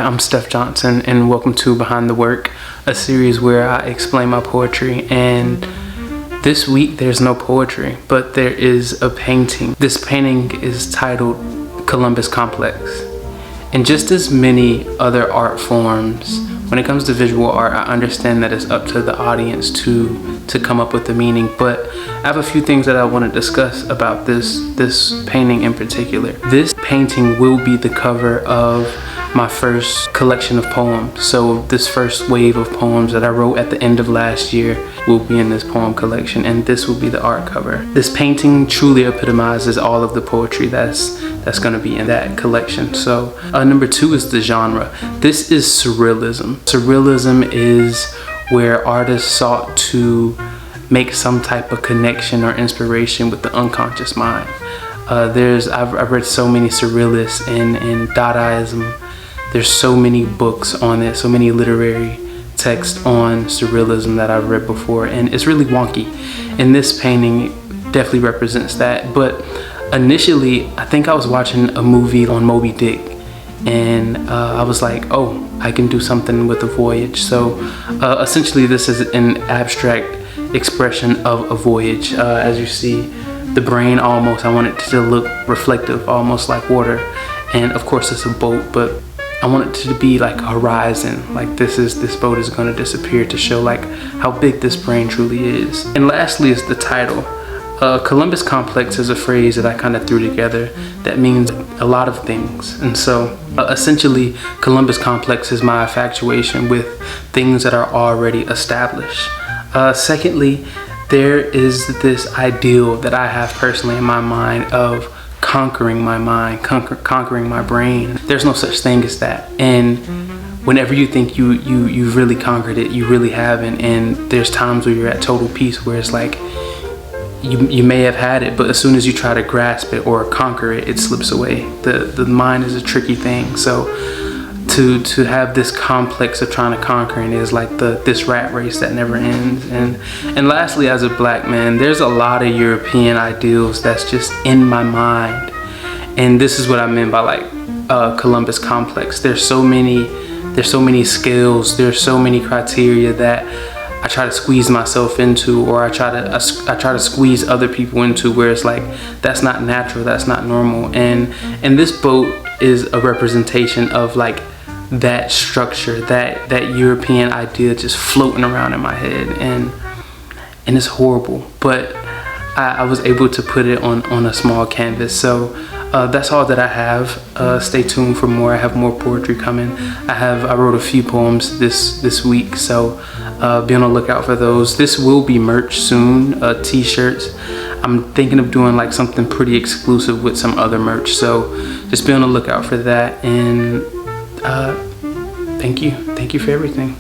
I'm Steff Johnson, and welcome to Behind the Work, a series where I explain my poetry. And this week there's no poetry, but there is a painting. This painting is titled Columbus Complex. And just as many other art forms, when it comes to visual art, I understand that it's up to the audience to come up with the meaning, but I have a few things that I want to discuss about this painting in particular. This painting will be the cover of my first collection of poems. So this first wave of poems that I wrote at the end of last year will be in this poem collection, and this will be the art cover. This painting truly epitomizes all of the poetry that's going to be in that collection. So number two is the genre. This is surrealism. Surrealism is where artists sought to make some type of connection or inspiration with the unconscious mind. I've read so many surrealists and Dadaism. There's so many books on it, so many literary texts on surrealism that I've read before, and it's really wonky. And this painting definitely represents that. But initially, I think I was watching a movie on Moby Dick, and I was like, oh, I can do something with a voyage. So essentially, this is an abstract expression of a voyage. As you see, the brain almost, I want it to look reflective, almost like water. And of course, it's a boat, but I want it to be like a horizon, like this boat is going to disappear, to show like how big this brain truly is. And lastly is the title. Columbus Complex is a phrase that I kind of threw together that means a lot of things. And so essentially, Columbus Complex is my infatuation with things that are already established. Secondly, there is this ideal that I have personally in my mind of conquering my mind, conquering my brain. There's no such thing as that. And whenever you think you've really conquered it, you really haven't. And there's times where you're at total peace, where it's like you may have had it, but as soon as you try to grasp it or conquer it, it slips away. The mind is a tricky thing. So to have this complex of trying to conquer it is like this rat race that never ends. And lastly, as a black man, there's a lot of European ideals that's just in my mind. And this is what I meant by like Columbus Complex. There's so many scales, there's so many criteria that I try to squeeze myself into, or I try to squeeze other people into, where it's like that's not natural, that's not normal. And this boat is a representation of like that structure, that European idea just floating around in my head, and it's horrible, but I was able to put it on a small canvas. So that's all that I have. Stay tuned for more. I have more poetry coming. I wrote a few poems this week, so be on the lookout for those. This will be merch soon, t-shirts. I'm thinking of doing like something pretty exclusive with some other merch, so just be on the lookout for that. And thank you for everything.